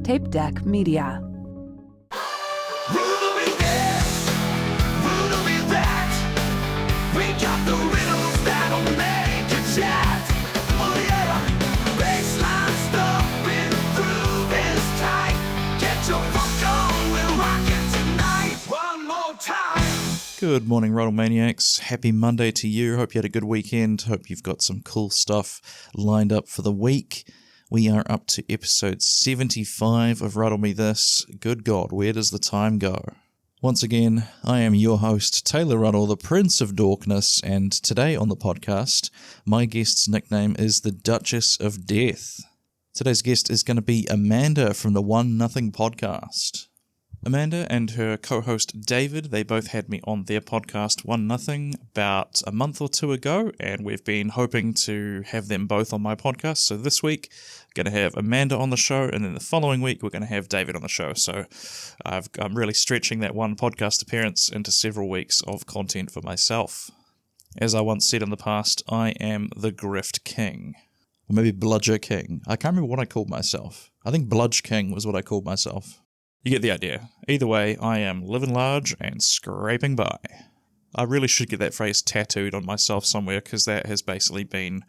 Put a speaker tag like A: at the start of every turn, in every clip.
A: Tape Deck Media.
B: Ruddle me this, ruddle me that. We got the riddles that'll make you chat. Oh yeah, baseline stuff with groove is tight. Get your funk on, we're rocking tonight. One more time.
C: Good morning, Ruddle Maniacs. Happy Monday to you. Hope you had a good weekend. Hope you've got some cool stuff lined up for the week. We are up to episode 75 of Ruddle Me This. Good God, where does the time go? Once again, I am your host, Taylor Ruddle, the Prince of Dorkness, and today on the podcast, my guest's nickname is the Duchess of Death. Today's guest is going to be Amanda from the One Nothing podcast. Amanda and her co-host David, they both had me on their podcast One Nothing about a month or two ago, and we've been hoping to have them both on my podcast. So this week, I'm going to have Amanda on the show, and then the following week, we're going to have David on the show. So I'm really stretching that one podcast appearance into several weeks of content for myself. As I once said in the past, I am the Grift King. Or maybe Bludger King. I can't remember what I called myself. I think Bludge King was what I called myself. You get the idea. Either way, I am living large and scraping by. I really should get that phrase tattooed on myself somewhere, because that has basically been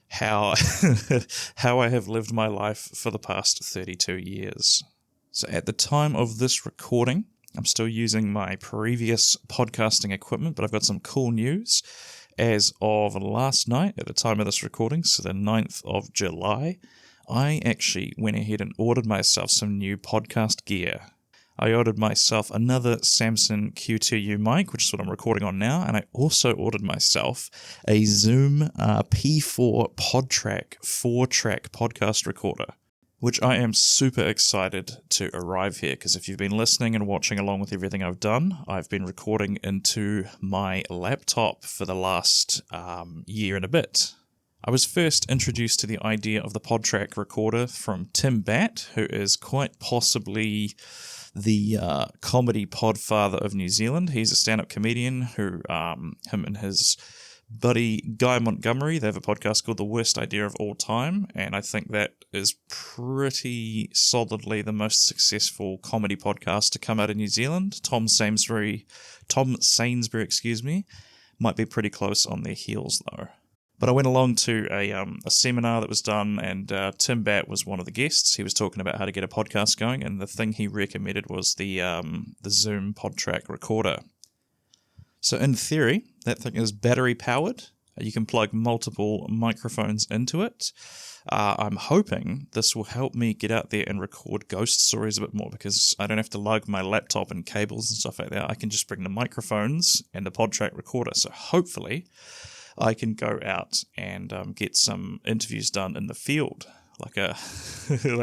C: how I have lived my life for the past 32 years. So at the time of this recording, I'm still using my previous podcasting equipment, but I've got some cool news. As of last night, at the time of this recording, so the 9th of July, I actually went ahead and ordered myself some new podcast gear. I ordered myself another Samsung Q2U mic, which is what I'm recording on now, and I also ordered myself a Zoom P4 PodTrack 4-track podcast recorder, which I am super excited to arrive here, because if you've been listening and watching along with everything I've done, I've been recording into my laptop for the last year and a bit. I was first introduced to the idea of the PodTrack recorder from Tim Batt, who is quite possibly the comedy podfather of New Zealand. He's a stand-up comedian who, him and his buddy Guy Montgomery, they have a podcast called The Worst Idea of All Time, and I think that is pretty solidly the most successful comedy podcast to come out of New Zealand. Tom Sainsbury, might be pretty close on their heels though. But I went along to a seminar that was done, and Tim Batt was one of the guests. He was talking about how to get a podcast going, and the thing he recommended was the Zoom PodTrack recorder. So in theory, that thing is battery powered. You can plug multiple microphones into it. I'm hoping this will help me get out there and record ghost stories a bit more, because I don't have to lug my laptop and cables and stuff like that. I can just bring the microphones and the PodTrack recorder. So hopefully I can go out and get some interviews done in the field, like I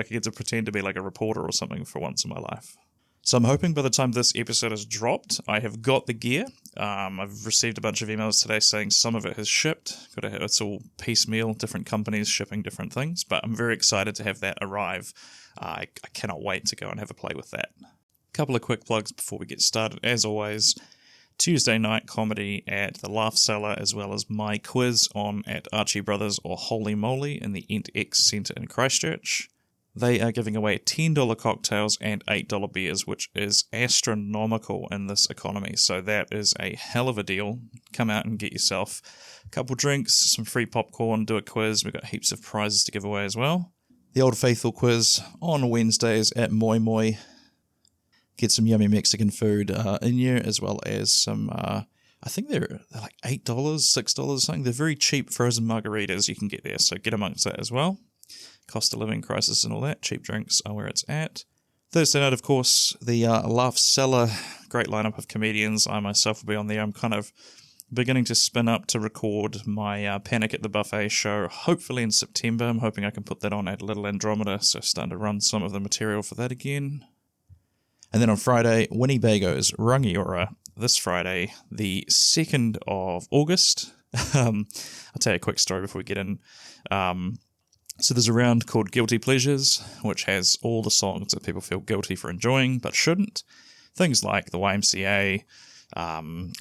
C: get to pretend to be like a reporter or something for once in my life. So I'm hoping by the time this episode is dropped, I have got the gear. I've received a bunch of emails today saying some of it has shipped. It's all piecemeal, different companies shipping different things, but I'm very excited to have that arrive. I cannot wait to go and have a play with that. A couple of quick plugs before we get started. As always, Tuesday night comedy at the Laugh Cellar, as well as my quiz on at Archie Brothers or Holy Moly in the EntX Centre in Christchurch. They are giving away $10 cocktails and $8 beers, which is astronomical in this economy. So that is a hell of a deal. Come out and get yourself a couple drinks, some free popcorn, do a quiz. We've got heaps of prizes to give away as well. The Old Faithful quiz on Wednesdays at Moi Moi. Get some yummy Mexican food in here, as well as some, I think they're like $8, $6 something. They're very cheap frozen margaritas you can get there, so get amongst that as well. Cost of living crisis and all that, cheap drinks are where it's at. Thursday night, of course, the Laugh Cellar, great lineup of comedians. I myself will be on there. I'm kind of beginning to spin up to record my Panic at the Buffet show, hopefully in September. I'm hoping I can put that on at Little Andromeda, so starting to run some of the material for that again. And then on Friday, Winniebago's Rangiora, this Friday, the 2nd of August. I'll tell you a quick story before we get in. So there's a round called Guilty Pleasures, which has all the songs that people feel guilty for enjoying but shouldn't. Things like the YMCA,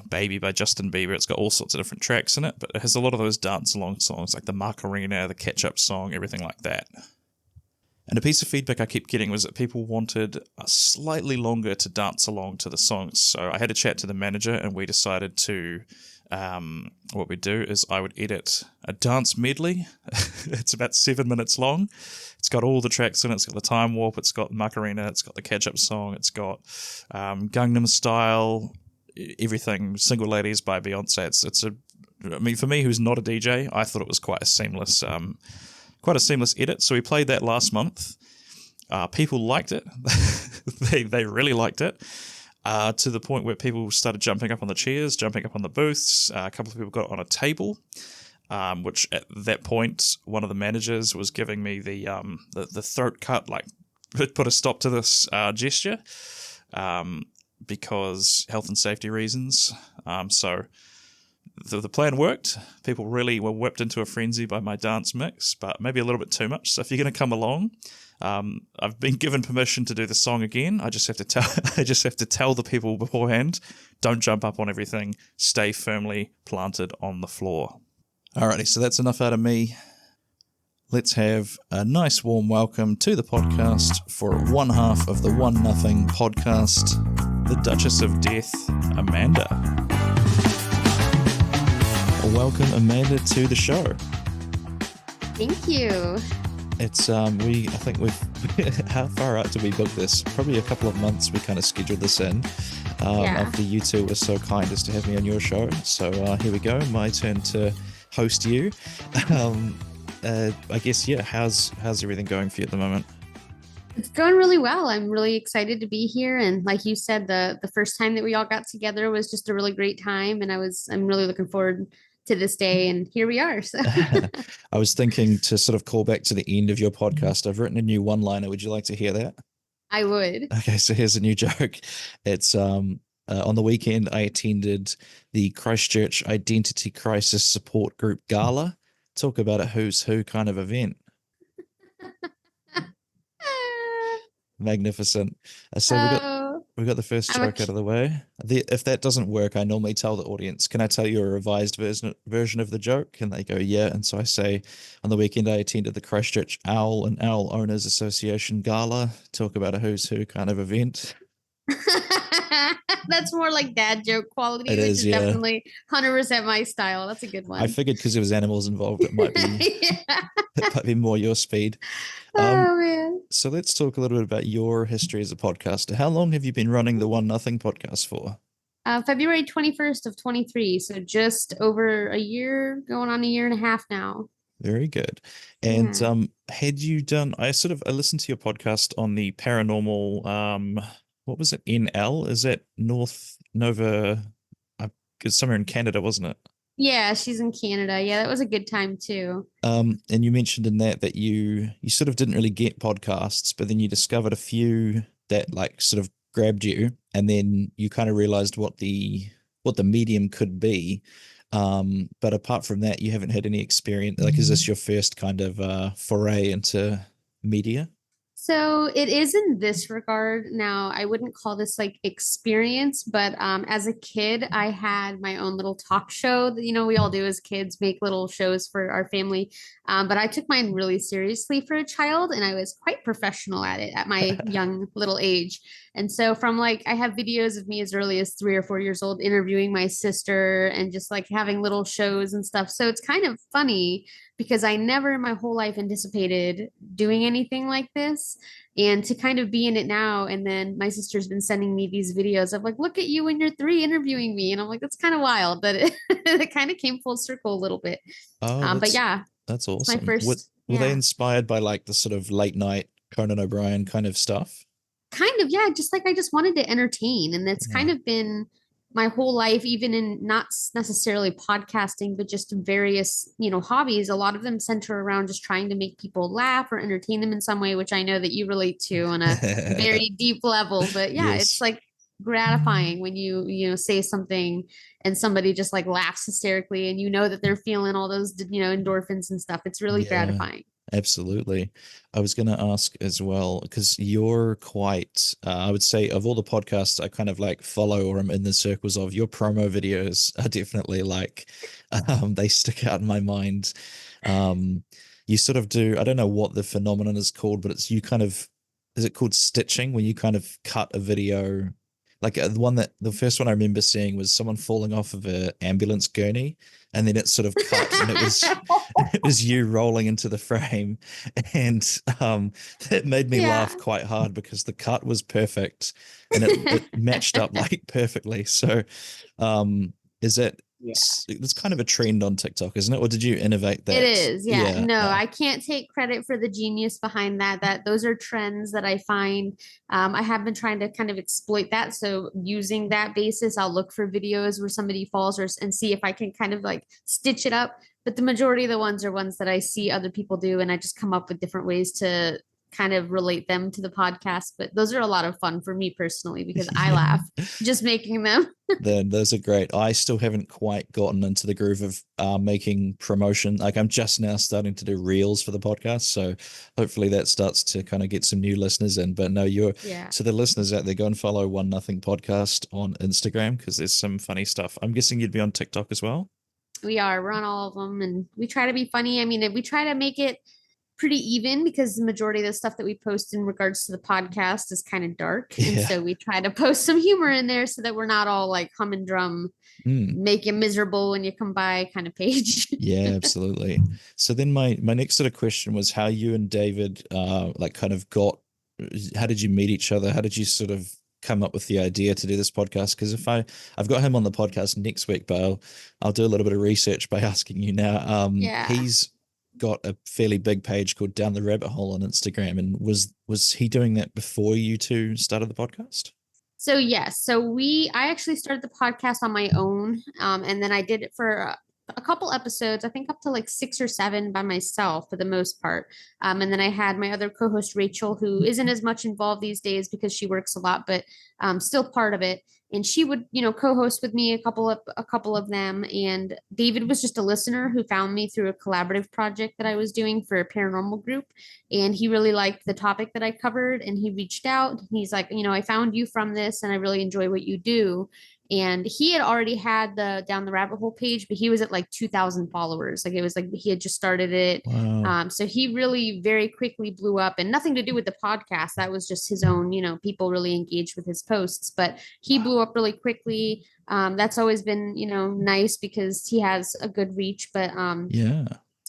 C: Baby by Justin Bieber. It's got all sorts of different tracks in it, but it has a lot of those dance-along songs like the Macarena, the Catch-Up song, everything like that. And a piece of feedback I kept getting was that people wanted slightly longer to dance along to the songs. So I had a chat to the manager, and we decided to, what we'd do is I would edit a dance medley. It's about 7 minutes long. It's got all the tracks in it. It's got the Time Warp. It's got Macarena. It's got the Catch-Up Song. It's got Gangnam Style, everything, Single Ladies by Beyonce. I mean, for me, who's not a DJ, I thought it was quite a seamless edit. So we played that last month. People liked it. they really liked it. To the point where people started jumping up on the chairs, jumping up on the booths. A couple of people got on a table, which at that point, one of the managers was giving me the throat cut, like, put a stop to this gesture, because health and safety reasons. So the plan worked. People really were whipped into a frenzy by my dance mix, but maybe a little bit too much. So if you're going to come along, I've been given permission to do the song again. I just have to tell the people beforehand, don't jump up on everything. Stay firmly planted on the floor. Alrighty, so that's enough out of me. Let's have a nice warm welcome to the podcast for one half of the 1-0 podcast, the Duchess of Death, Amanda. Welcome, Amanda, to the show.
D: Thank you.
C: It's I think we've how far out did we book this? Probably a couple of months. We kind of scheduled this in after you two were so kind as to have me on your show. So here we go. My turn to host you. I guess how's everything going for you at the moment?
D: It's going really well. I'm really excited to be here. And like you said, the first time that we all got together was just a really great time. And I'm really looking forward to this day. And here we are. So.
C: I was thinking to sort of call back to the end of your podcast. I've written a new one-liner. Would you like to hear that?
D: I would.
C: Okay, so here's a new joke. It's on the weekend I attended the Christchurch Identity Crisis Support Group Gala. Talk about a who's who kind of event. Magnificent. So we got the first joke out of the way. If that doesn't work, I normally tell the audience, can I tell you a revised version of the joke? And they go, yeah. And so I say, on the weekend I attended the Christchurch Owl and Owl Owners Association Gala. Talk about a who's who kind of event.
D: That's more like dad joke quality.
C: It is, yeah.
D: Definitely 100% my style. That's a good one.
C: I figured because there was animals involved, it might be it might be more your speed.
D: Oh man.
C: So let's talk a little bit about your history as a podcaster. How long have you been running the 1-0 podcast for?
D: February 21st of 23. So just over a year, going on a year and a half now.
C: Very good. And had you done, I listened to your podcast on the paranormal, what was it? NL? Is that Nova? It's somewhere in Canada, wasn't it?
D: Yeah, she's in Canada. Yeah, that was a good time too.
C: And you mentioned in that you sort of didn't really get podcasts, but then you discovered a few that like sort of grabbed you, and then you kind of realized what the medium could be. But apart from that, you haven't had any experience. Like, is this your first kind of foray into media?
D: So it is in this regard. Now, I wouldn't call this like experience, but as a kid, I had my own little talk show that, we all do as kids, make little shows for our family. But I took mine really seriously for a child, and I was quite professional at it at my young little age. And so from I have videos of me as early as 3 or 4 years old interviewing my sister and just like having little shows and stuff. So it's kind of funny because I never in my whole life anticipated doing anything like this, and to kind of be in it now. And then my sister's been sending me these videos of like, look at you when you're 3 interviewing me. And I'm like, that's kind of wild, but it kind of came full circle a little bit. But yeah,
C: that's awesome.
D: My first,
C: were they inspired by like the sort of late night Conan O'Brien kind of stuff?
D: Kind of, yeah. Just like I just wanted to entertain, and that's kind of been my whole life, even in not necessarily podcasting, but just various, hobbies. A lot of them center around just trying to make people laugh or entertain them in some way, which I know that you relate to on a very deep level. But yeah, It's like gratifying when you say something and somebody just like laughs hysterically, and that they're feeling all those, endorphins and stuff. It's really gratifying.
C: Absolutely. I was going to ask as well, because you're quite, I would say of all the podcasts I kind of like follow or I'm in the circles of, your promo videos are definitely like, they stick out in my mind. you sort of do, I don't know what the phenomenon is called, but it's you kind of, is it called stitching, when you kind of cut a video? Like the first one I remember seeing was someone falling off of an ambulance gurney, and then it sort of cut, and it was it was you rolling into the frame, and that made me laugh
D: Yeah.
C: quite hard because the cut was perfect, and it matched up like perfectly. So, is that
D: Yeah.
C: it's kind of a trend on TikTok, isn't it? Or did you innovate
D: It
C: that?
D: is, yeah.
C: Yeah.
D: No, I can't take credit for the genius behind that. That those are trends that I find. I have been trying to kind of exploit that. So using that basis, I'll look for videos where somebody falls and see if I can kind of like stitch it up. But the majority of the ones are ones that I see other people do, and I just come up with different ways to kind of relate them to the podcast. But those are a lot of fun for me personally because I
C: Yeah.
D: laugh just making them.
C: Then those are great. I still haven't quite gotten into the groove of making promotion. Like I'm just now starting to do reels for the podcast, so hopefully that starts to kind of get some new listeners in. But no, you're
D: Yeah.
C: to the listeners out there, go and follow One Nothing Podcast on Instagram because there's some funny stuff. I'm guessing you'd be on TikTok as well.
D: We are. We're on all of them, and we try to be funny. I mean, we try to make it pretty even because the majority of the stuff that we post in regards to the podcast is kind of dark, and
C: Yeah.
D: so we try to post some humor in there so that we're not all like humdrum,
C: Mm.
D: make you miserable when you come by kind of page.
C: Yeah, absolutely. So then my next sort of question was how you and David like kind of got, how did you meet each other? How did you sort of come up with the idea to do this podcast? Because if I've got him on the podcast next week, but I'll do a little bit of research by asking you now.
D: Yeah.
C: He's got a fairly big page called Down the Rabbit Hole on Instagram, and was he doing that before you two started the podcast?
D: So yes, I actually started the podcast on my own, and then I did it for a couple episodes. I think up to like 6 or 7 by myself for the most part. And then I had my other co-host Rachel, who isn't as much involved these days because she works a lot, but still part of it. And she would, co-host with me a couple of them. And David was just a listener who found me through a collaborative project that I was doing for a paranormal group, and he really liked the topic that I covered, and he reached out and he's like, I found you from this and I really enjoy what you do. And he had already had the Down the Rabbit Hole page, but he was at like 2,000 followers. Like it was like he had just started it.
C: Wow.
D: So he really very quickly blew up, and nothing to do with the podcast. That was just his own, people really engaged with his posts, but he blew up really quickly. That's always been, nice because he has a good reach, but
C: Yeah.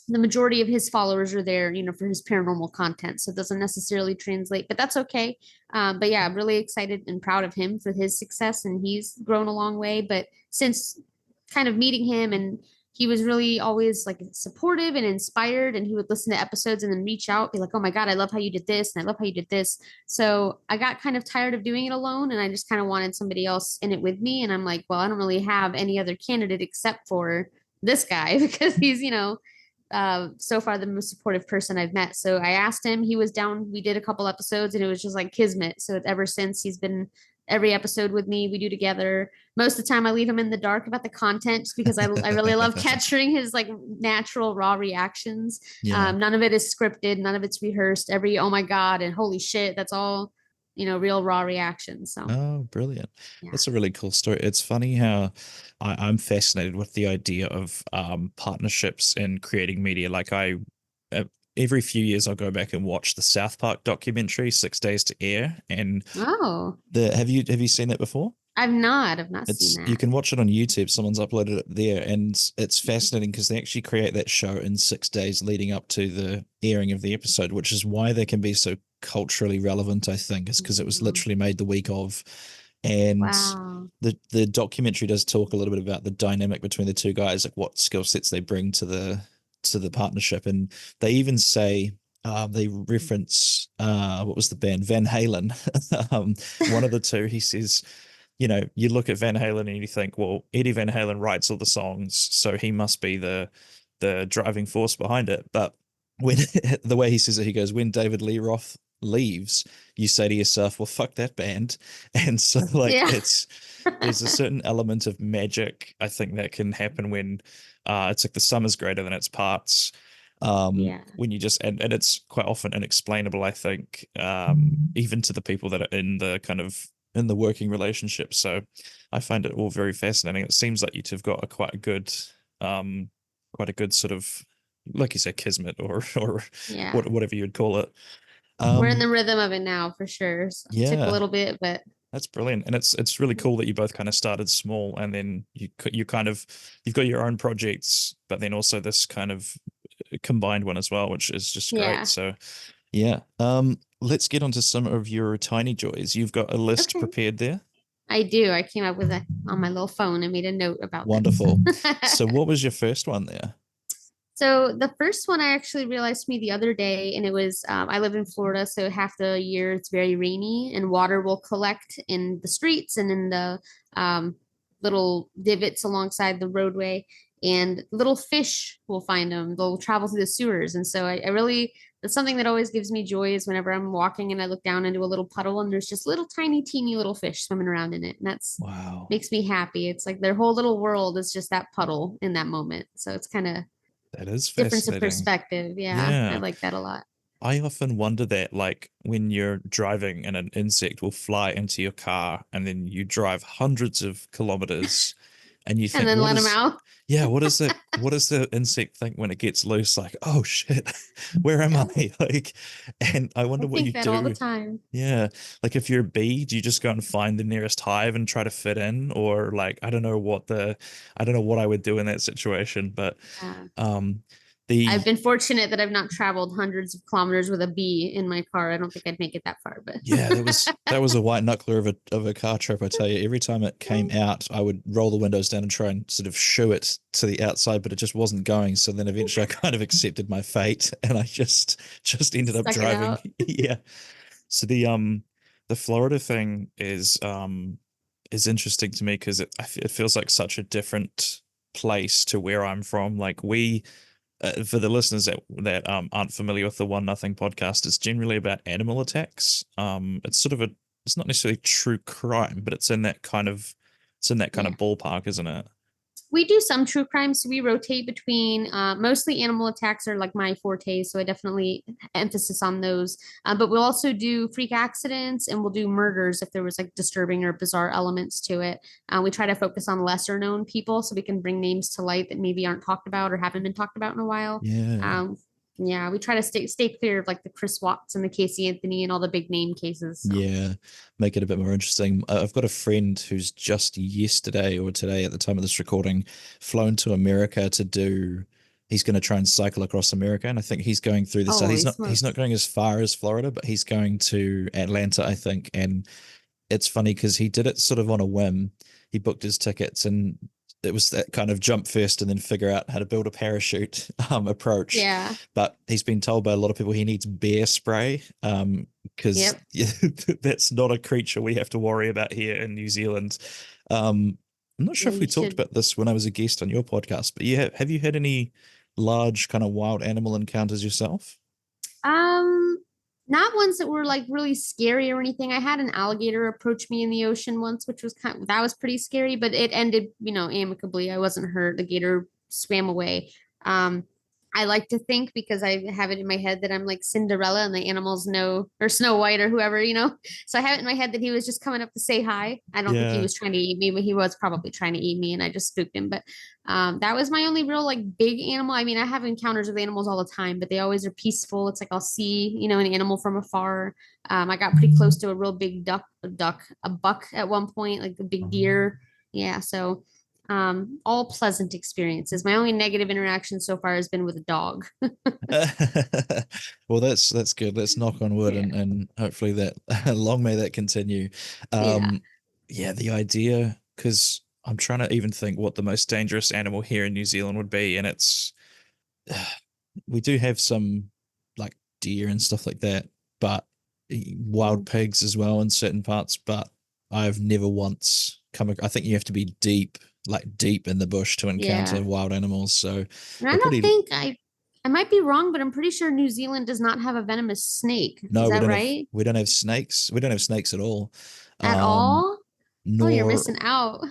D: the majority of his followers are there, for his paranormal content. So it doesn't necessarily translate, but that's okay. But yeah, I'm really excited and proud of him for his success, and he's grown a long way. But since kind of meeting him, and he was really always like supportive and inspired, and he would listen to episodes and then reach out, be like, oh my God, I love how you did this. And I love how you did this. So I got kind of tired of doing it alone, and I just kind of wanted somebody else in it with me. And I'm like, well, I don't really have any other candidate except for this guy because he's, so far the most supportive person I've met. So I asked him, he was down, we did a couple episodes, and it was just like kismet. So ever since, he's been every episode with me, we do together. Most of the time I leave him in the dark about the content just because I really love capturing his like natural raw reactions.
C: Yeah.
D: None of it is scripted, none of it's rehearsed. Every oh my God and holy shit, that's all real raw reactions. So
C: Oh, brilliant.
D: yeah.
C: That's a really cool story. It's funny how I'm fascinated with the idea of partnerships in creating media. Like every few years I'll go back and watch the South Park documentary, 6 Days to Air. And
D: Oh,
C: have you seen it before?
D: I've not
C: It's
D: seen
C: you
D: that.
C: can watch it on YouTube. Someone's uploaded it there, and it's fascinating because they actually create that show in 6 days leading up to the airing of the episode, which is why they can be so culturally relevant. I think is because it was
D: Mhm.
C: literally made the week of, and
D: Wow.
C: the documentary does talk a little bit about the dynamic between the two guys, like what skill sets they bring to the partnership, and they even say. They reference what was the band Van Halen. One of the two. He says, you look at Van Halen and you think, well, Eddie Van Halen writes all the songs, so he must be the driving force behind it. But when the way he says it, he goes, when David Lee Roth leaves, you say to yourself, well, fuck that band. And so like
D: Yeah.
C: there's a certain element of magic, I think, that can happen when it's like the sum is greater than its parts.
D: Yeah.
C: When you just and it's quite often unexplainable, I think, even to the people that are in the kind of in the working relationship. So I find it all very fascinating. It seems like you two have got quite a good sort of like you said, kismet or
D: Yeah.
C: whatever you would call it.
D: We're in
C: Um,
D: the rhythm of it now for sure. So it took a
C: yeah,
D: little bit, but
C: that's brilliant, and it's really cool that you both kind of started small, and then you kind of you've got your own projects, but then also this kind of combined one as well, which is just great.
D: yeah.
C: So yeah, let's get onto some of your tiny joys. You've got a list
D: Okay.
C: prepared there.
D: I do. I came up with it on my little phone and made a note about this.
C: Wonderful. So what was your first one there?
D: So the first one I actually realized to me the other day, and it was I live in Florida, so half the year it's very rainy, and water will collect in the streets and in the um, little divots alongside the roadway, and little fish will find them. They'll travel through the sewers, and so I really that's something that always gives me joy is whenever I'm walking and I look down into a little puddle and there's just little tiny teeny little fish swimming around in it, and that's
C: Wow,
D: makes me happy. It's like their whole little world is just that puddle in that moment, so it's kind of
C: that is
D: difference of
C: fascinating.
D: perspective. Yeah, I
C: Yeah.
D: like that a lot.
C: I often wonder that, like, when you're driving and an insect will fly into your car and then you drive hundreds of kilometers and you
D: And
C: think,
D: then let them out.
C: yeah, what does the insect think when it gets loose? Like, oh shit, where am
D: Yeah,
C: I? Like, and I
D: I
C: wonder what you
D: think that all the
C: do.
D: time.
C: Yeah. Like if you're a bee, do you just go and find the nearest hive and try to fit in? Or like, I don't know what I would do in that situation, but
D: Yeah.
C: um, the
D: I've been fortunate that I've not traveled hundreds of kilometers with a bee in my car. I don't think I'd make it that far, but
C: Yeah, that was a white knuckler of a car trip, I tell you. Every time it came out, I would roll the windows down and try and sort of shoo it to the outside, but it just wasn't going. So then eventually I kind of accepted my fate and I just ended up
D: stuck it
C: driving.
D: out.
C: Yeah. So the Florida thing is interesting to me because it feels like such a different place to where I'm from. Like we for the listeners that aren't familiar with the One Nothing podcast, it's generally about animal attacks. It's sort of it's not necessarily true crime, but it's in that kind of
D: Yeah.
C: ballpark, isn't it?
D: We do some true crime, so we rotate between mostly animal attacks are like my forte, so I definitely emphasis on those. But we'll also do freak accidents and we'll do murders if there was like disturbing or bizarre elements to it. We try to focus on lesser known people so we can bring names to light that maybe aren't talked about or haven't been talked about in a while.
C: Yeah.
D: Um, yeah, we try to stay clear of like the Chris Watts and the Casey Anthony and all the big name cases. So.
C: Yeah, make it a bit more interesting. I've got a friend who's just yesterday or today at the time of this recording flown to America to do. He's going to try and cycle across America, and I think he's going through the south.
D: Holy
C: He's not
D: smokes.
C: going as far as Florida, but he's going to Atlanta, I think. And it's funny because he did it sort of on a whim. He booked his tickets, and it was that kind of jump first and then figure out how to build a parachute approach.
D: Yeah.
C: But he's been told by a lot of people he needs bear spray because
D: Yep.
C: that's not a creature we have to worry about here in New Zealand. I'm not sure
D: Yeah,
C: if we
D: you
C: talked
D: should.
C: about this when I was a guest on your podcast, but yeah, have you had any large kind of wild animal encounters yourself?
D: Um, Not ones that were like really scary or anything. I had an alligator approach me in the ocean once, which was that was pretty scary, but it ended, amicably. I wasn't hurt. The gator swam away. Um, I like to think because I have it in my head that I'm like Cinderella and the animals know, or Snow White or whoever. So I have it in my head that he was just coming up to say hi. I don't think he
C: Yeah,
D: was trying to eat me, but he was probably trying to eat me and I just spooked him. But that was my only real like big animal. I mean, I have encounters with animals all the time, but they always are peaceful. It's like I'll see, an animal from afar. I got pretty close to a real big a buck at one point, like a big deer. Yeah, so all pleasant experiences. My only negative interaction so far has been with a dog.
C: well, that's good. Let's knock on wood
D: Yeah.
C: and hopefully that long may that continue.
D: Yeah.
C: Um, yeah, the idea because I'm trying to even think what the most dangerous animal here in New Zealand would be, and it's we do have some like deer and stuff like that, but wild
D: Mm.
C: pigs as well in certain parts. But I've never once I think you have to be deep in the bush to encounter
D: Yeah.
C: wild animals. So
D: And I
C: we're
D: don't
C: pretty.
D: think I might be wrong, but I'm pretty sure New Zealand does not have a venomous snake. Is
C: No,
D: that right?
C: we don't have snakes. We don't have snakes at all.
D: At
C: Um,
D: all? Oh, you're
C: nor
D: missing out.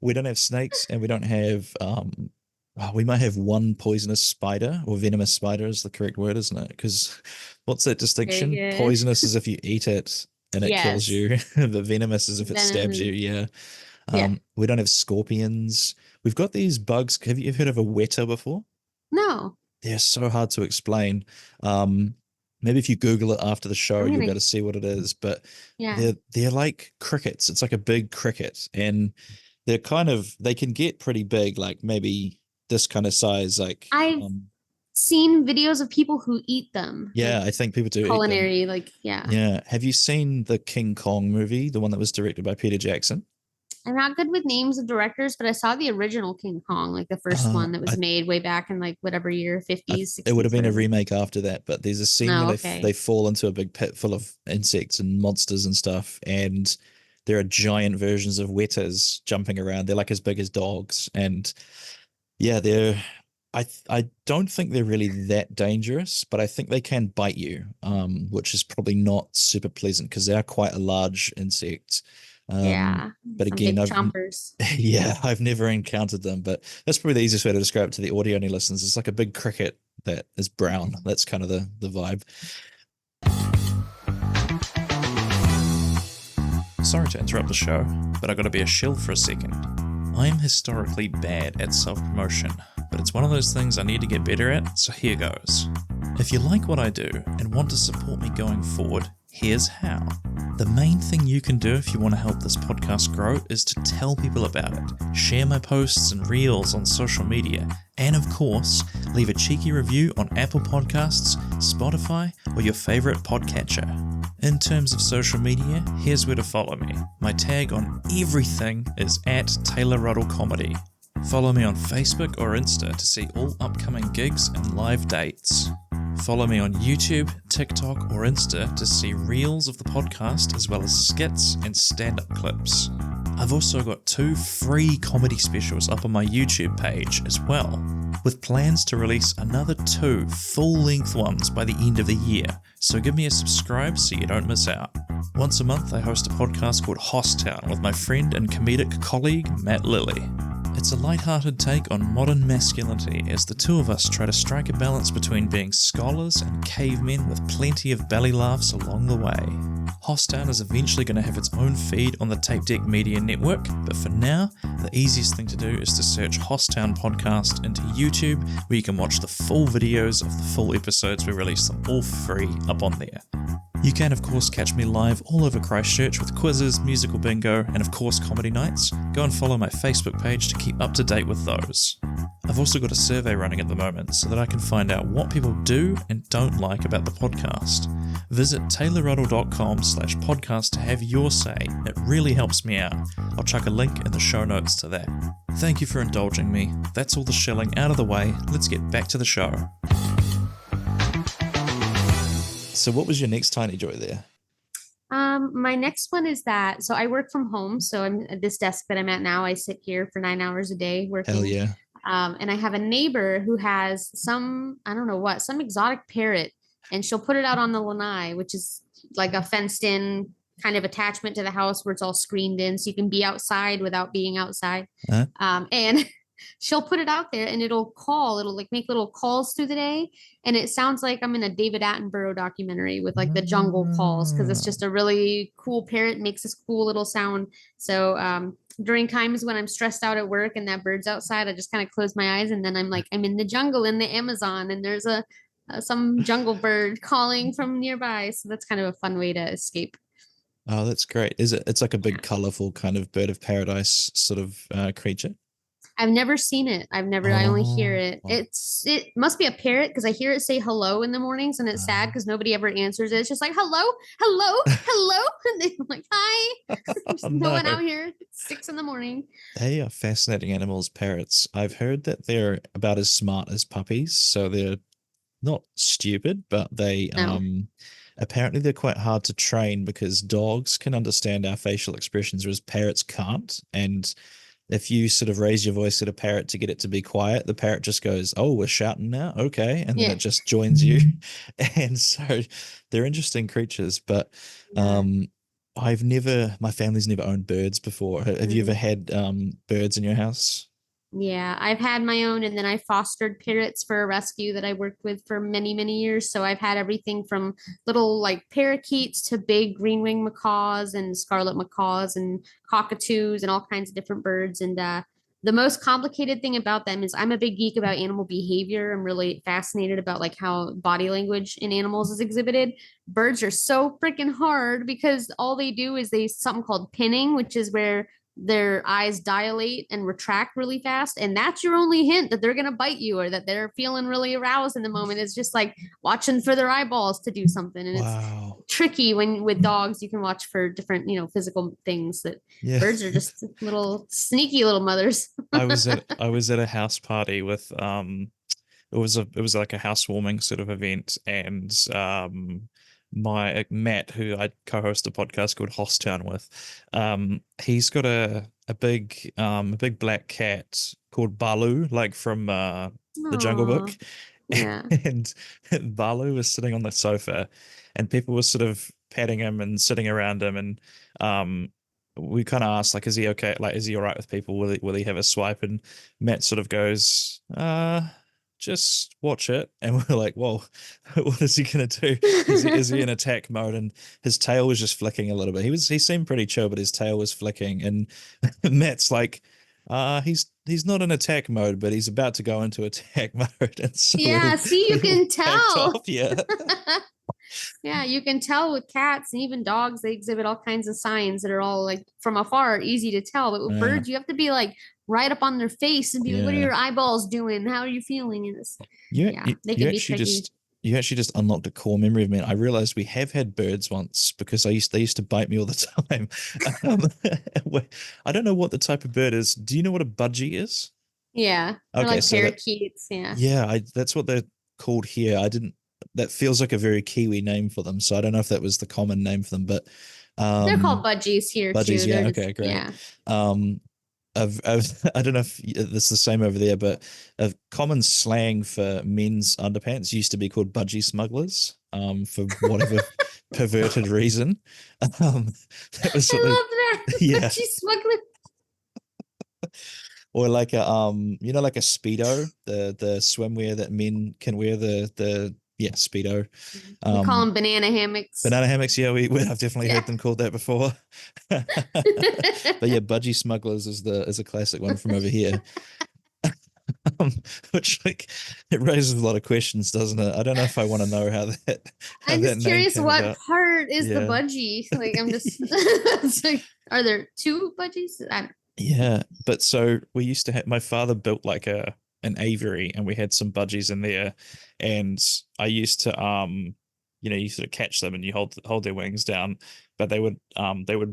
C: we don't have snakes and we don't have we might have one poisonous spider or venomous spider is the correct word, isn't it? Because what's that
D: Very
C: distinction?
D: good.
C: Poisonous is if you eat it and it kills
D: Yes.
C: you. The venomous is if it
D: Venom
C: stabs you.
D: is,
C: Yeah.
D: yeah.
C: We don't have scorpions. We've got these bugs. Have you ever heard of a weta before? they're so hard to explain. Um, Maybe if you Google it after the show,
D: I'm
C: you'll be
D: gonna,
C: able to see what it is. But
D: yeah.
C: they're like crickets. It's like a big cricket, and they can get pretty big, like maybe this kind of size. Like,
D: I've seen videos of people who eat them, like
C: yeah, I think people do eat them.
D: culinary, like, yeah.
C: Yeah. Have you seen the King Kong movie, the one that was directed by Peter Jackson?
D: I'm not good with names of directors, but I saw the original King Kong, like the first
C: Uh,
D: one that was
C: I
D: made way back in like whatever year,
C: I
D: 50s,
C: it would have
D: 60s,
C: been a
D: whatever.
C: remake after that, but there's a scene where
D: No,
C: they
D: okay.
C: fall into a big pit full of insects and monsters and stuff, and there are giant versions of wetters jumping around. They're like as big as dogs, and yeah, I don't think they're really that dangerous, but I think they can bite you, which is probably not super pleasant because they are quite a large insect.
D: Yeah,
C: But
D: some
C: again,
D: big
C: I've
D: chompers.
C: yeah, I've never encountered them, but that's probably the easiest way to describe it to the audio only listeners. It's like a big cricket that is brown. That's kind of the vibe. Sorry to interrupt the show, but I gotta be a shill for a second. I'm historically bad at self-promotion, but it's one of those things I need to get better at, so here goes. If you like what I do and want to support me going forward, here's how. The main thing you can do if you want to help this podcast grow is to tell people about it, share my posts and reels on social media, and of course, leave a cheeky review on Apple Podcasts, Spotify, or your favorite podcatcher. In terms of social media, here's where to follow me. My tag on everything is at Taylor Ruddle Comedy. Follow me on Facebook or Insta to see all upcoming gigs and live dates. Follow me on YouTube, TikTok, or Insta to see reels of the podcast as well as skits and stand-up clips. I've also got 2 free comedy specials up on my YouTube page as well, with plans to release another 2 full-length ones by the end of the year, so give me a subscribe so you don't miss out. Once a month I host a podcast called Hosstown with my friend and comedic colleague Matt Lilly. It's a light-hearted take on modern masculinity as the two of us try to strike a balance between being scholars and cavemen with plenty of belly laughs along the way. Hosstown is eventually going to have its own feed on the Tape Deck Media Network, but for now, the easiest thing to do is to search Hosstown Podcast into YouTube, where you can watch the full videos of the full episodes. We release them all free up on there. You can, of course, catch me live all over Christchurch with quizzes, musical bingo, and of course comedy nights. Go and follow my Facebook page to keep up to date with those. I've also got a survey running at the moment so that I can find out what people do and don't like about the podcast. Visit taylorruddle.com/podcast to have your say. It really helps me out. I'll chuck a link in the show notes to that. Thank you for indulging me. That's all the shilling out of the way. Let's get back to the show. So what was your next tiny joy there?
D: My next one is that, so I work from home. So I'm at this desk that I'm at now. I sit here for 9 hours a day working.
C: Hell yeah.
D: And I have a neighbor who has I don't know what, some exotic parrot, and she'll put it out on the lanai, which is like a fenced in kind of attachment to the house where it's all screened in. So you can be outside without being outside. And she'll put it out there and it'll like make little calls through the day. And it sounds like I'm in a David Attenborough documentary with like the jungle calls, because it's just a really cool parrot, makes this cool little sound. So during times when I'm stressed out at work and that bird's outside, I just kind of close my eyes and then I'm like, I'm in the jungle in the Amazon and there's some jungle bird calling from nearby. So that's kind of a fun way to escape.
C: Oh, that's great. It's like a big, colorful kind of bird of paradise sort of creature?
D: I've never seen it. I only hear it.
C: Oh.
D: It must be a parrot because I hear it say hello in the mornings and it's sad because nobody ever answers it. It's just like, hello, hello, hello. And they're like, hi. There's no one out here. It's 6 a.m.
C: They are fascinating animals, parrots. I've heard that they're about as smart as puppies, so they're not stupid, but they
D: No.
C: apparently they're quite hard to train because dogs can understand our facial expressions, whereas parrots can't. And if you sort of raise your voice at a parrot to get it to be quiet, the parrot just goes, oh, we're shouting now? Okay. And then it just joins you. And so they're interesting creatures. But my family's never owned birds before. Have you ever had birds in your house?
D: Yeah, I've had my own, and then I fostered parrots for a rescue that I worked with for many, many years. So I've had everything from little like parakeets to big green-winged macaws and scarlet macaws and cockatoos and all kinds of different birds. And The most complicated thing about them is I'm a big geek about animal behavior. I'm really fascinated about like how body language in animals is exhibited. Birds are so freaking hard because all they do is they something called pinning, which is where their eyes dilate and retract really fast. And that's your only hint that they're going to bite you or that they're feeling really aroused in the moment. It's just like watching for their eyeballs to do something. And it's
C: Wow.
D: tricky when with dogs, you can watch for different, physical things that
C: Yeah.
D: birds are just little sneaky little mothers.
C: I was at a house party with it was like a housewarming sort of event, and my Matt, who I co-host a podcast called Hosstown with, he's got a big black cat called Balu, like from the Jungle Book.
D: Aw, yeah.
C: And Balu was sitting on the sofa, and people were sort of patting him and sitting around him, and we kind of asked, like, is he okay? Like, is he all right with people? Will he have a swipe? And Matt sort of goes, just watch it. And we're like, whoa, what is he gonna do? Is he in attack mode? And his tail was just flicking a little bit. He seemed pretty chill, but his tail was flicking. And Matt's like, he's not in attack mode, but he's about to go into attack mode. And so
D: Yeah, see, you can
C: backed
D: tell.
C: off, yeah.
D: Yeah, you can tell with cats and even dogs, they exhibit all kinds of signs that are all like from afar, easy to tell. But with
C: Yeah.
D: birds, you have to be like right up on their face and be like, what are
C: Yeah.
D: your eyeballs doing? How are you feeling? And it's,
C: You,
D: yeah,
C: you,
D: they
C: you
D: can be
C: actually
D: tricky.
C: you actually just unlocked a core memory of me. I realized we have had birds once because they used to bite me all the time. I don't know what the type of bird is. Do you know what a budgie is?
D: Yeah, they're
C: Okay,
D: like
C: so
D: parakeets. Yeah.
C: yeah, that's what they're called here. That feels like a very Kiwi name for them. So I don't know if that was the common name for them, but
D: They're called budgies here
C: budgies,
D: too.
C: yeah,
D: They're
C: okay,
D: just,
C: great.
D: yeah.
C: Um, I don't know if it's the same over there, but a common slang for men's underpants used to be called budgie smugglers, for whatever perverted reason. That was
D: I
C: what
D: love that.
C: yeah.
D: Budgie smuggler.
C: Or like a like a Speedo, the swimwear that men can wear, the Speedo.
D: We call them banana hammocks.
C: Banana hammocks, yeah, I've definitely
D: Yeah.
C: heard them called that before. But yeah, budgie smugglers is a classic one from over here. Which, like, it raises a lot of questions, doesn't it? I don't know if I want to know how
D: I'm
C: that
D: just
C: name
D: curious
C: came
D: what
C: about.
D: part is the
C: Yeah.
D: budgie. Like I'm just it's like, are there two budgies?
C: Yeah, but so we used to have, my father built like an aviary, and we had some budgies in there, and I used to you sort of catch them and you hold their wings down, but they would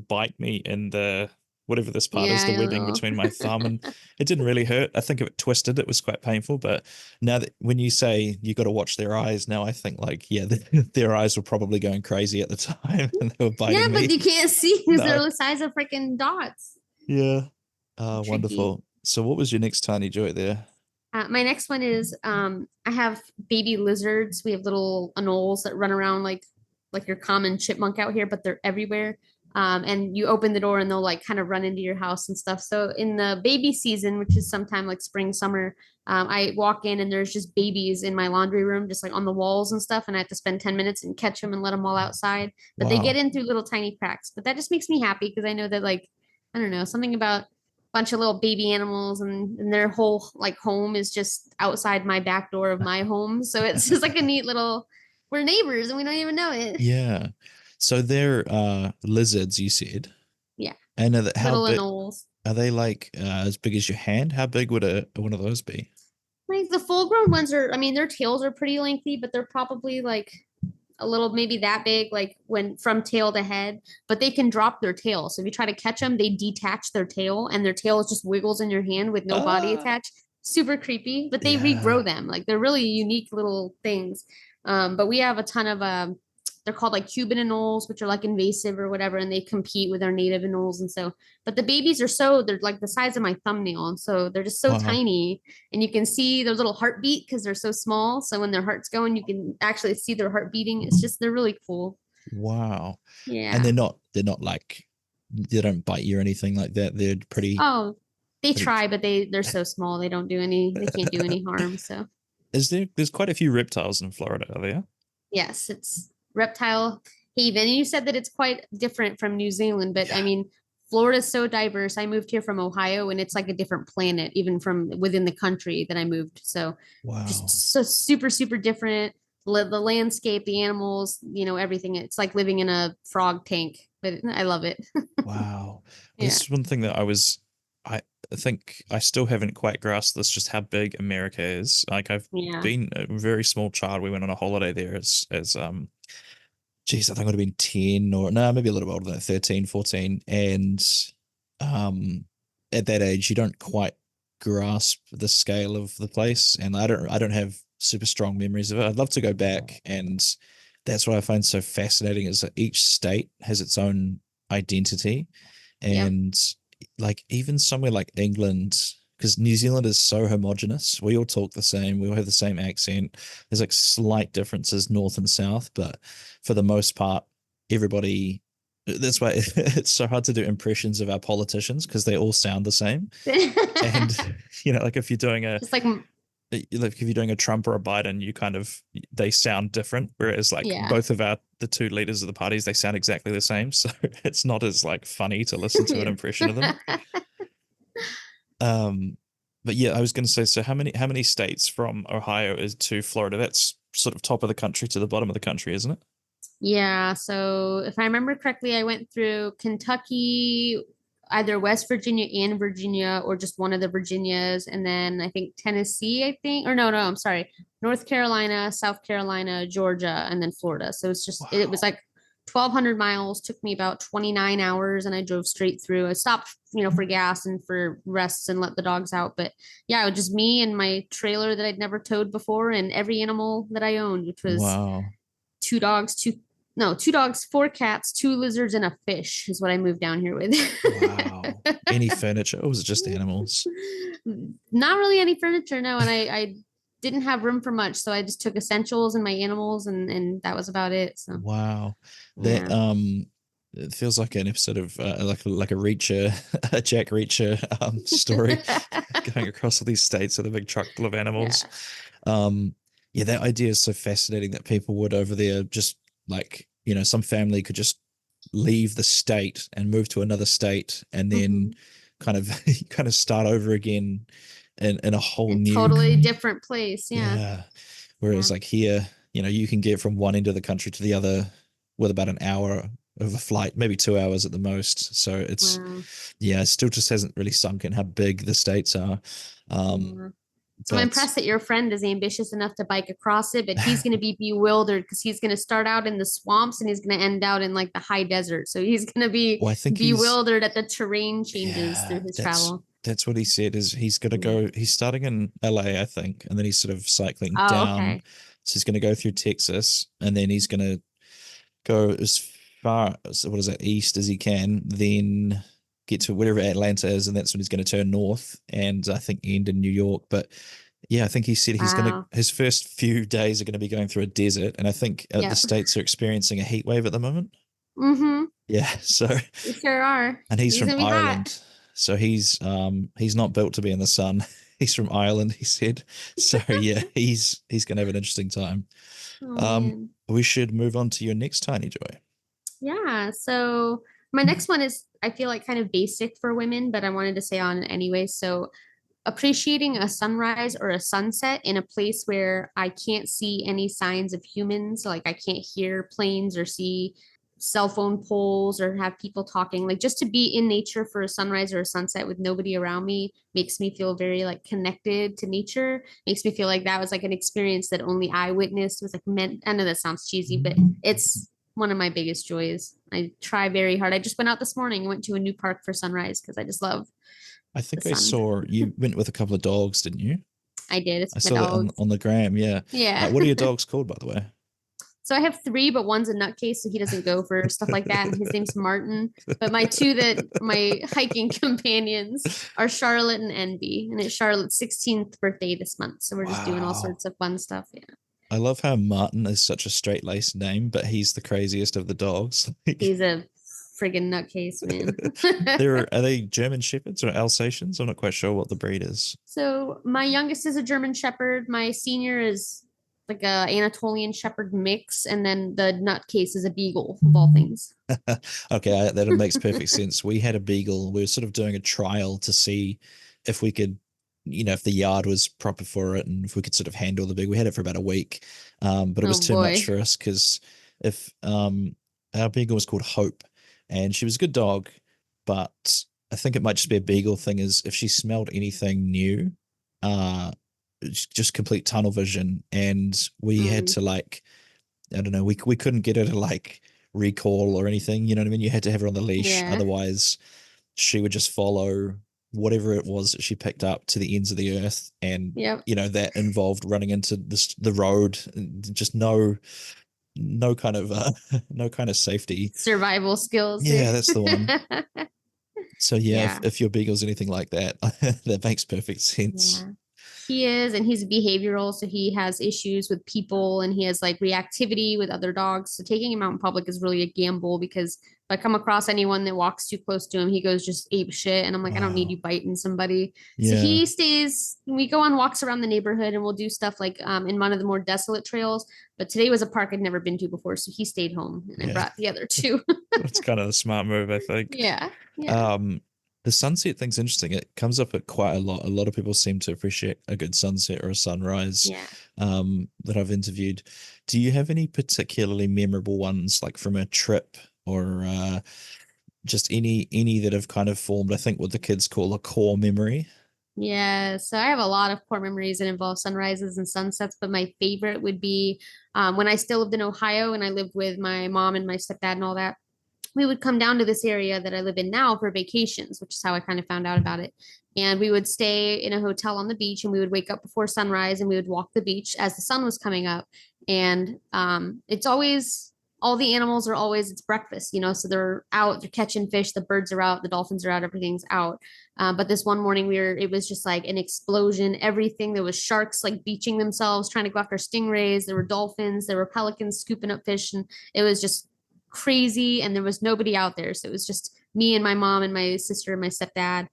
C: bite me in the whatever this part is,
D: Yeah,
C: the
D: I
C: webbing
D: know.
C: between my thumb, and it didn't really hurt. I think if it twisted, it was quite painful, but now that when you say you got to watch their eyes, now I think like, yeah, their eyes were probably going crazy at the time and they were biting
D: Yeah,
C: me.
D: but you can't see because
C: No.
D: they're the size of freaking dots.
C: Yeah.
D: Tricky.
C: Wonderful. So what was your next tiny joy there?
D: My next one is I have baby lizards. We have little anoles that run around like your common chipmunk out here, but they're everywhere. And you open the door and they'll like kind of run into your house and stuff. So in the baby season, which is sometime like spring, summer, I walk in and there's just babies in my laundry room, just like on the walls and stuff. And I have to spend 10 minutes and catch them and let them all outside. But they get
C: Wow.
D: in through little tiny cracks. But that just makes me happy because I know that like, I don't know, something about bunch of little baby animals and their whole like home is just outside my back door of my home. So it's just like a neat little, we're neighbors and we don't even know it.
C: Yeah. So they're lizards, you said.
D: Yeah.
C: And how
D: Little
C: big
D: anoles.
C: are they? Like as big as your hand? How big would one of those be?
D: Like the full grown ones are, I mean, their tails are pretty lengthy, but they're probably like a little, maybe that big, like when from tail to head, but they can drop their tail. So if you try to catch them, they detach their tail and their tail just wiggles in your hand with no body
C: Ah.
D: attached. Super creepy, but they
C: Yeah.
D: regrow them. Like they're really unique little things. But we have a ton of they're called like Cuban anoles, which are like invasive or whatever, and they compete with our native anoles. And so, but the babies are they're like the size of my thumbnail. And so they're just so
C: Wow.
D: tiny and you can see their little heartbeat because they're so small. So when their heart's going, you can actually see their heart beating. It's just, they're really cool.
C: Wow.
D: Yeah.
C: And they're not like, they don't bite you or anything like that. They're pretty.
D: Oh, they
C: pretty-
D: try, but they're so small. They can't do any harm. So
C: There's quite a few reptiles in Florida, are there?
D: yes, it's reptile haven. And you said that it's quite different from New Zealand, but I mean, Florida's so diverse. I moved here from Ohio and it's like a different planet, even from within the country that I moved. So
C: Wow.
D: just so super, super different. The landscape, the animals, everything. It's like living in a frog tank, but I love it.
C: Wow.
D: Yeah.
C: This is one thing that I think I still haven't quite grasped this, just how big America is. Like I've
D: Yeah.
C: been a very small child. We went on a holiday there as geez, I think I would have been 10 or no, maybe a little bit older than that, 13, 14. And um at that age you don't quite grasp the scale of the place. And I don't have super strong memories of it. I'd love to go back, and that's what I find so fascinating is that each state has its own identity.
D: Yep.
C: And like even somewhere like England, because New Zealand is so homogenous. We all talk the same. We all have the same accent. There's like slight differences north and south, but for the most part, everybody. That's why it's so hard to do impressions of our politicians because they all sound the same. And like if you're doing a
D: Just like,
C: like if you're doing a Trump or a Biden, they sound different. Whereas like
D: yeah.
C: both of the two leaders of the parties, they sound exactly the same. So it's not as like funny to listen to an impression of them. But yeah, I was going to say, so how many states from Ohio is to Florida? That's sort of top of the country to the bottom of the country, isn't it?
D: Yeah, so if I remember correctly, I went through Kentucky, either West Virginia and Virginia, or just one of the Virginias, and then I think Tennessee, I think, or no, I'm sorry, North Carolina, South Carolina, Georgia, and then Florida. So it was
C: Wow.
D: like 1,200 miles, took me about 29 hours, and I drove straight through. I stopped, for gas and for rests and let the dogs out. But yeah, it was just me and my trailer that I'd never towed before, and every animal that I owned, which was
C: Wow.
D: two dogs, two dogs, four cats, two lizards, and a fish is what I moved down here with.
C: Wow. Any furniture? Or was it just animals?
D: Not really any furniture, no. And I didn't have room for much, so I just took essentials and my animals, and that was about it. So
C: Wow. That
D: yeah.
C: it feels like an episode of like a Reacher, a Jack Reacher story going across all these states with a big truck full of
D: Yeah.
C: animals. Um yeah, that idea is so fascinating that people would over there just like, some family could just leave the state and move to another state and then
D: Mhm.
C: kind of kind of start over again in a whole
D: A
C: new.
D: totally different place. Yeah.
C: Yeah.
D: Yeah.
C: Whereas like here, you can get from one end of the country to the other with about an hour of a flight, maybe 2 hours at the most. So
D: Wow.
C: yeah, it still just hasn't really sunk in how big the states are. Um,
D: Yeah. So I'm
C: but
D: impressed that your friend is ambitious enough to bike across it, but he's going to be bewildered because he's going to start out in the swamps and he's going to end out in like the high desert. So he's going to be
C: well, I think
D: bewildered at the terrain changes through
C: yeah,
D: his
C: that's
D: travel.
C: that's what he said is he's gonna
D: Yeah.
C: go, he's starting in LA, I think, and then he's sort of cycling
D: Oh,
C: down.
D: okay.
C: So he's gonna go through Texas and then he's gonna go as far as what is that east as he can, then get to wherever Atlanta is, and that's when he's going to turn north and I think end in New York. But yeah, I think he said
D: Wow.
C: his first few days are going to be going through a desert, and I think the
D: Yep.
C: states are experiencing a heat wave at the moment.
D: Mm-hmm.
C: Yeah, so
D: We sure are.
C: and he's
D: He's
C: from
D: gonna be hot.
C: Ireland, so he's not built to be in the sun. He's from Ireland, he said. So yeah, he's going to have an interesting time.
D: Oh
C: Um,
D: man.
C: we should move on to your next tiny joy.
D: Yeah. So my next one is I feel like kind of basic for women, but I wanted to say on it anyway. So appreciating a sunrise or a sunset in a place where I can't see any signs of humans, like I can't hear planes or see cell phone poles or have people talking, like just to be in nature for a sunrise or a sunset with nobody around me makes me feel very like connected to nature, makes me feel like that was like an experience that only I witnessed. It was like meant, I know that sounds cheesy, but it's one of my biggest joys. I try very hard. I just went out this morning, went to a new park for sunrise because I just love
C: I
D: the
C: think I
D: sun.
C: saw you went with a couple of dogs, didn't you?
D: I did.
C: I
D: It's my
C: saw that on
D: dogs.
C: on the gram. Yeah.
D: Yeah.
C: What are your dogs called, by the way?
D: So I have three, but one's a nutcase, so he doesn't go for stuff like that. And his name's Martin. But my two that my hiking companions are Charlotte and Envy. And it's Charlotte's 16th birthday this month. So we're just doing all
C: Wow.
D: sorts of fun stuff. Yeah.
C: I love how Martin is such a straight-laced name, but he's the craziest of the dogs.
D: He's a friggin' nutcase, man.
C: Are they German Shepherds or Alsatians? I'm not quite sure what the breed is.
D: So my youngest is a German Shepherd. My senior is like a Anatolian Shepherd mix, and then the nutcase is a beagle of all things.
E: Okay, that makes perfect sense. We had a beagle. We were sort of doing a trial to see if we could, if the yard was proper for it and if we could sort of handle the beagle. We had it for about a week, but it was
D: Oh
E: too much
D: boy.
E: for us because if our beagle was called Hope, and she was a good dog, but I think it might just be a beagle thing. Is if she smelled anything new, just complete tunnel vision, and we had
D: Mm,
E: to like, I don't know, we couldn't get her to like recall or anything. You know what I mean? You had to have her on the leash,
D: yeah.
E: otherwise she would just follow whatever it was that she picked up to the ends of the earth, and
D: Yep.
E: that involved running into the road, just no kind of no kind of safety.
D: Survival skills.
E: Yeah, that's the one. So yeah,
D: Yeah.
E: if your beagle's anything like that, that makes perfect sense.
D: Yeah. He is, and he's behavioral, so he has issues with people and he has like reactivity with other dogs. So taking him out in public is really a gamble because if I come across anyone that walks too close to him, he goes just ape shit. And I'm like, I don't need
E: Wow.
D: you biting somebody. So
E: Yeah.
D: he stays, we go on walks around the neighborhood and we'll do stuff like in one of the more desolate trails. But today was a park I'd never been to before. So he stayed home and I
E: Yeah.
D: brought the other two.
C: It's kind of a smart move, I think.
D: Yeah. Yeah.
C: The sunset thing's interesting. It comes up at quite a lot. A lot of people seem to appreciate a good sunset or a sunrise.
D: Yeah.
C: That I've interviewed. Do you have any particularly memorable ones, like from a trip or just any that have kind of formed, I think, what the kids call a core memory?
D: Yeah, so I have a lot of core memories that involve sunrises and sunsets, but my favorite would be when I still lived in Ohio and I lived with my mom and my stepdad and all that. We would come down to this area that I live in now for vacations, which is how I kind of found out about it. And we would stay in a hotel on the beach and we would wake up before sunrise and we would walk the beach as the sun was coming up. And it's always all the animals are always it's breakfast, so they're out, they're catching fish, the birds are out, the dolphins are out, everything's out. But this one morning it was just like an explosion, everything. There was sharks like beaching themselves, trying to go after stingrays. There were dolphins, there were pelicans scooping up fish, and it was just crazy. And there was nobody out there. So it was just me and my mom and my sister and my stepdad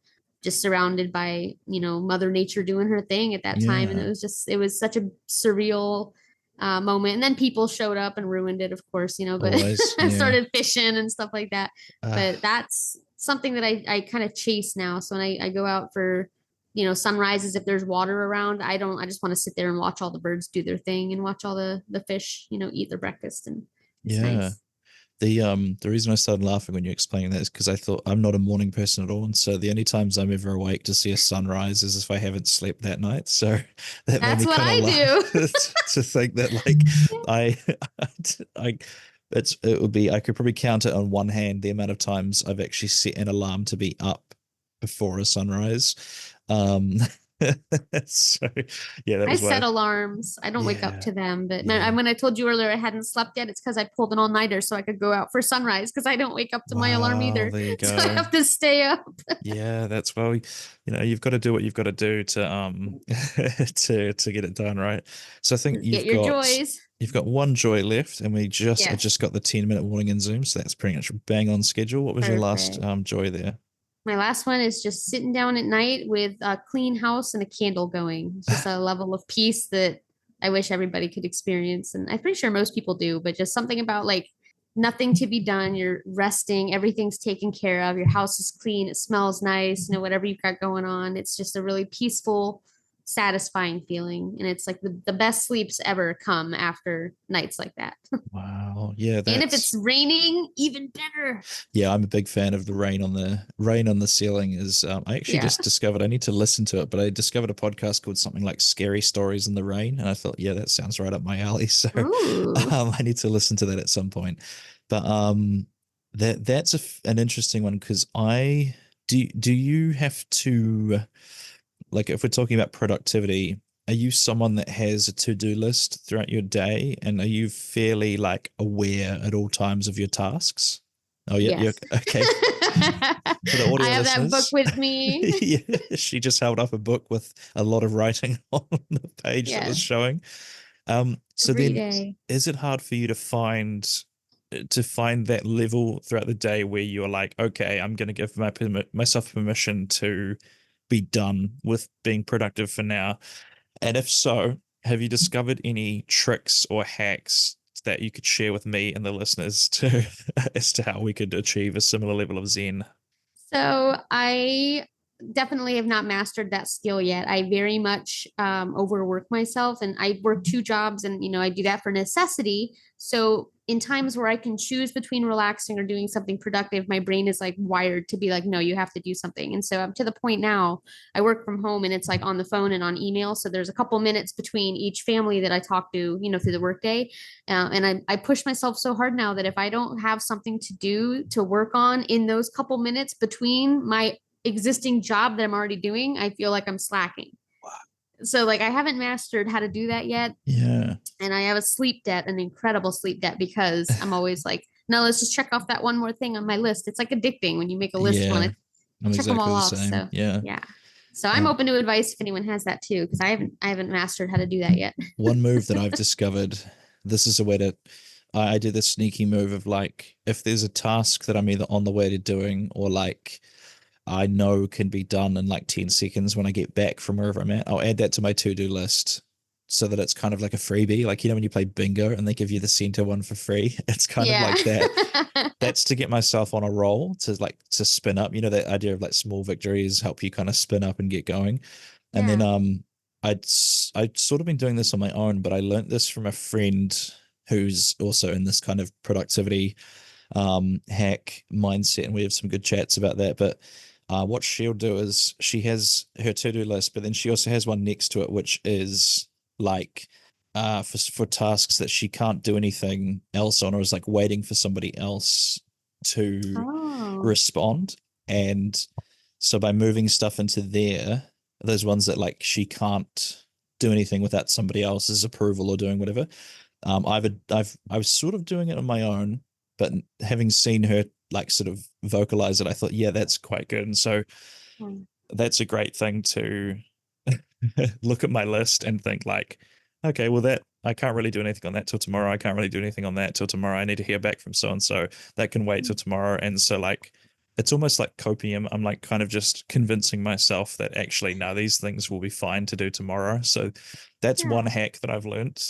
D: just surrounded by, Mother Nature doing her thing at that time. And
E: Yeah.
D: it was such a surreal moment. And then people showed up and ruined it, of course, but
E: Always.
D: I
E: Yeah.
D: started fishing and stuff like that.
E: Ah,
D: But that's something that I kind of chase now. So when I go out for, sunrises, if there's water around, I just want to sit there and watch all the birds do their thing and watch all the fish, eat their breakfast. And it's
E: yeah.
D: nice.
E: The reason I started laughing when you explained that is because I thought I'm not a morning person at all, and so the only times I'm ever awake to see a sunrise is if I haven't slept that night. So that made
D: That's
E: me
D: what
E: kind
D: I
E: of laugh
D: do.
E: to think that like I I it would be, I could probably count it on one hand the amount of times I've actually set an alarm to be up before a sunrise. Um, so yeah, that
D: I
E: was
D: set
E: why.
D: alarms. I don't wake up
E: Yeah,
D: to them, but
E: yeah.
D: when I told you earlier I hadn't slept yet, it's because I pulled an all-nighter so I could go out for sunrise because I don't wake up to my alarm
E: Wow,
D: either.
E: there you
D: So I
E: go.
D: have to stay up.
C: Yeah, that's well, you've got to do what you've got to do to to get it done, right? So I think
D: Get your joys.
C: you've got one joy left, and I
D: Yes.
C: just got the 10-minute warning in Zoom, so that's pretty much bang on schedule. What was your last
D: Perfect.
C: joy there?
D: My last one is just sitting down at night with a clean house and a candle going. It's just a level of peace that I wish everybody could experience. And I'm pretty sure most people do, but just something about like nothing to be done. You're resting, everything's taken care of, your house is clean, it smells nice, whatever you've got going on. It's just a really peaceful, satisfying feeling. And it's like the best sleeps ever come after nights like that.
C: Wow, yeah,
D: And if
C: that's
D: it's raining, even better.
E: Yeah, I'm a big fan of the rain on the ceiling. Is I actually
D: Yeah.
E: just discovered, I need to listen to it, but I discovered a podcast called something like Scary Stories in the Rain, and I thought, yeah, that sounds right up my alley. So
D: Ooh.
E: I need to listen to that at some point. But that's an interesting one because I do you have to, like, if we're talking about productivity, are you someone that has a to-do list throughout your day, and are you fairly like aware at all times of your tasks? Oh yeah, you're
D: Yes.
E: okay. For the
D: I
E: audio
D: have that book
E: listeners,
D: with me.
E: yeah, she just held up a book with a lot of writing on the page that was
D: Yes.
E: showing. So
D: Every
E: then,
D: day.
C: is it hard for you to find that level throughout the day where you're like, okay, I'm going to give myself permission to be done with being productive for now? And if so, have you discovered any tricks or hacks that you could share with me and the listeners to as to how we could achieve a similar level of zen?
D: So I definitely have not mastered that skill yet. I very much overwork myself, and I work two jobs, and I do that for necessity. So in times where I can choose between relaxing or doing something productive, my brain is like wired to be like, no, you have to do something. And so I'm to the point now, I work from home and it's like on the phone and on email. So there's a couple minutes between each family that I talk to, through the workday. And I push myself so hard now that if I don't have something to do to work on in those couple minutes between my existing job that I'm already doing, I feel like I'm slacking. So like I haven't mastered how to do that yet.
E: Yeah.
D: And I have a sleep debt, an incredible sleep debt, because I'm always like, no, let's just check off that one more thing on my list. It's like addicting when you make a list, you want to
E: I'm
D: check them
E: exactly
D: all
E: the
D: off.
E: same.
D: So
E: Yeah.
D: So I'm open to advice if anyone has that too, because I haven't mastered how to do that yet.
E: One move that I've discovered, this is a way to, I do this sneaky move of like, if there's a task that I'm either on the way to doing or like I know can be done in like 10 seconds when I get back from wherever I'm at, I'll add that to my to-do list so that it's kind of like a freebie. Like, when you play bingo and they give you the center one for free, it's kind of like that. That's to get myself on a roll to spin up, that idea of like small victories help you kind of spin up and get going. And then I'd sort of been doing this on my own, but I learned this from a friend who's also in this kind of productivity hack mindset, and we have some good chats about that. But what she'll do is she has her to-do list, but then she also has one next to it, which is like for tasks that she can't do anything else on, or is like waiting for somebody else to respond. And so by moving stuff into there, those ones that like she can't do anything without somebody else's approval or doing whatever. I was sort of doing it on my own, but having seen her like sort of vocalize it, I thought, yeah, that's quite good. And so that's a great thing to look at my list and think like, okay, well, that I can't really do anything on that till tomorrow. I can't really do anything on that till tomorrow. I need to hear back from so and so. That can wait till tomorrow. And so like it's almost like copium. I'm like kind of just convincing myself that actually now these things will be fine to do tomorrow. So that's one hack that I've learned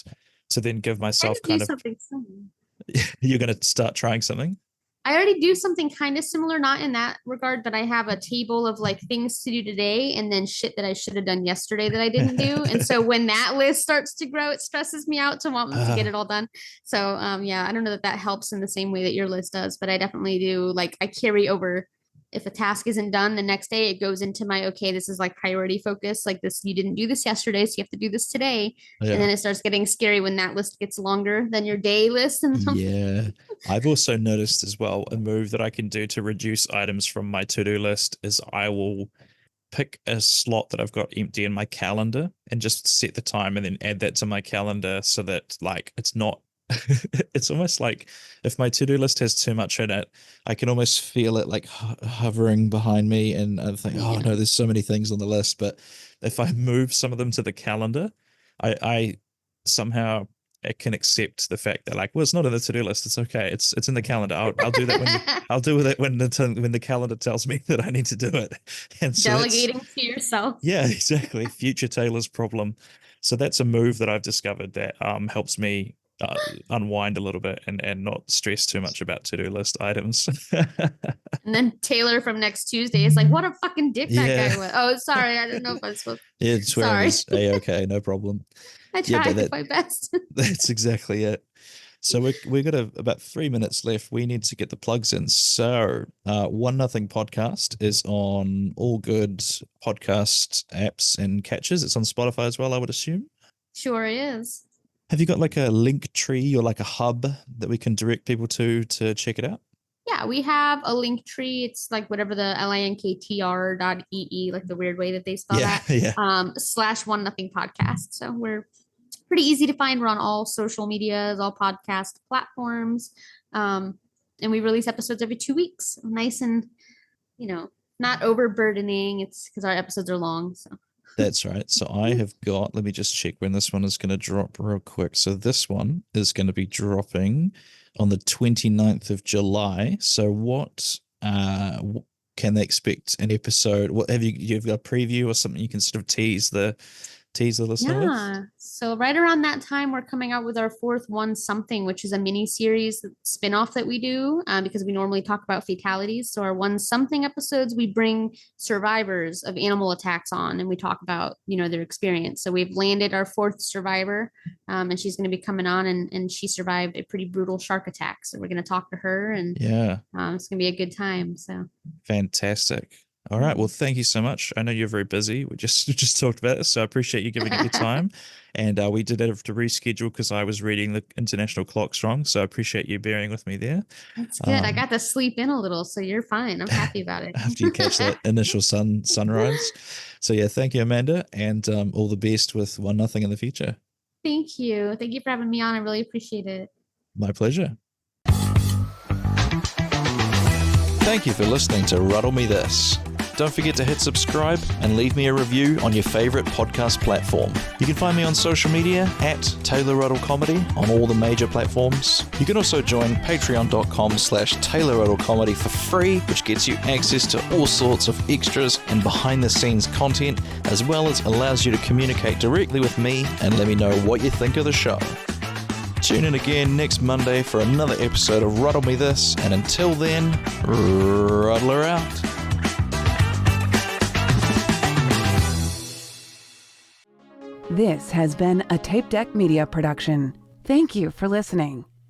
E: to then give myself kind of
D: something similar.
E: You're going to start trying something?
D: I already do something kind of similar, not in that regard, but I have a table of like things to do today and then shit that I should have done yesterday that I didn't do. And so when that list starts to grow, it stresses me out to want to get it all done. So I don't know that helps in the same way that your list does, but I definitely do. Like I carry over, if a task isn't done the next day, it goes into my, okay, this is like priority focus. Like this, you didn't do this yesterday, so you have to do this today. Yeah. And then it starts getting scary when that list gets longer than your day list.
E: Yeah. I've also noticed as well, a move that I can do to reduce items from my to-do list is I will pick a slot that I've got empty in my calendar and just set the time and then add that to my calendar so that like it's not it's almost like if my to-do list has too much in it, I can almost feel it like hovering behind me, and I think, oh no, there's so many things on the list. But if I move some of them to the calendar, I somehow I can accept the fact that like, well, it's not in the to-do list. It's okay. It's in the calendar. I'll do that I'll do it when the calendar tells me that I need to do it. And so
D: delegating to yourself.
E: Yeah, exactly. Future Taylor's problem. So that's a move that I've discovered that helps me unwind a little bit and not stress too much about to-do list items.
D: And then Taylor from next Tuesday is like, what a fucking dick that guy was. Oh, sorry. I didn't know if I was supposed to.
E: Yeah, swear it's A-okay, no problem.
D: I tried my best.
E: That's exactly it. So we got about 3 minutes left. We need to get the plugs in. So One Nothing Podcast is on all good podcast apps and catches. It's on Spotify as well, I would assume.
D: Sure is.
E: Have you got like a link tree or like a hub that we can direct people to check it out?
D: Yeah, we have a link tree. It's like whatever the linktr.ee, like the weird way that they spell that.
E: Yeah.
D: / One Nothing Podcast. So we're pretty easy to find. We're on all social medias, all podcast platforms. And we release episodes every 2 weeks. Nice and, not overburdening. It's because our episodes are long. So
E: that's right. So I have got, let me just check when this one is going to drop real quick. So this one is going to be dropping on the 29th of July. So what can they expect an episode? What have you've got a preview or something you can sort of tease the tease the listener with?
D: Yeah. So right around that time, we're coming out with our fourth One Something, which is a mini series spin-off that we do because we normally talk about fatalities. So our One Something episodes, we bring survivors of animal attacks on and we talk about, their experience. So we've landed our fourth survivor and she's going to be coming on and she survived a pretty brutal shark attack. So we're going to talk to her and
E: Yeah.
D: it's going to be a good time. So
E: Fantastic. All right. Well, thank you so much. I know you're very busy. We just talked about it, so I appreciate you giving it your time. And we did have to reschedule because I was reading the international clocks wrong. So I appreciate you bearing with me there.
D: That's good. I got to sleep in a little, so you're fine. I'm happy about it.
E: After you catch that initial sunrise. So yeah, thank you, Amanda, and all the best with One Nothing in the future.
D: Thank you. Thank you for having me on. I really appreciate it.
E: My pleasure. Thank you for listening to Ruddle Me This. Don't forget to hit subscribe and leave me a review on your favorite podcast platform. You can find me on social media at Taylor Ruddle Comedy on all the major platforms. You can also join patreon.com/Taylor Ruddle Comedy for free, which gets you access to all sorts of extras and behind the scenes content, as well as allows you to communicate directly with me and let me know what you think of the show. Tune in again next Monday for another episode of Ruddle Me This, and until then, Ruddle her out.
A: This has been a Tape Deck Media production. Thank you for listening.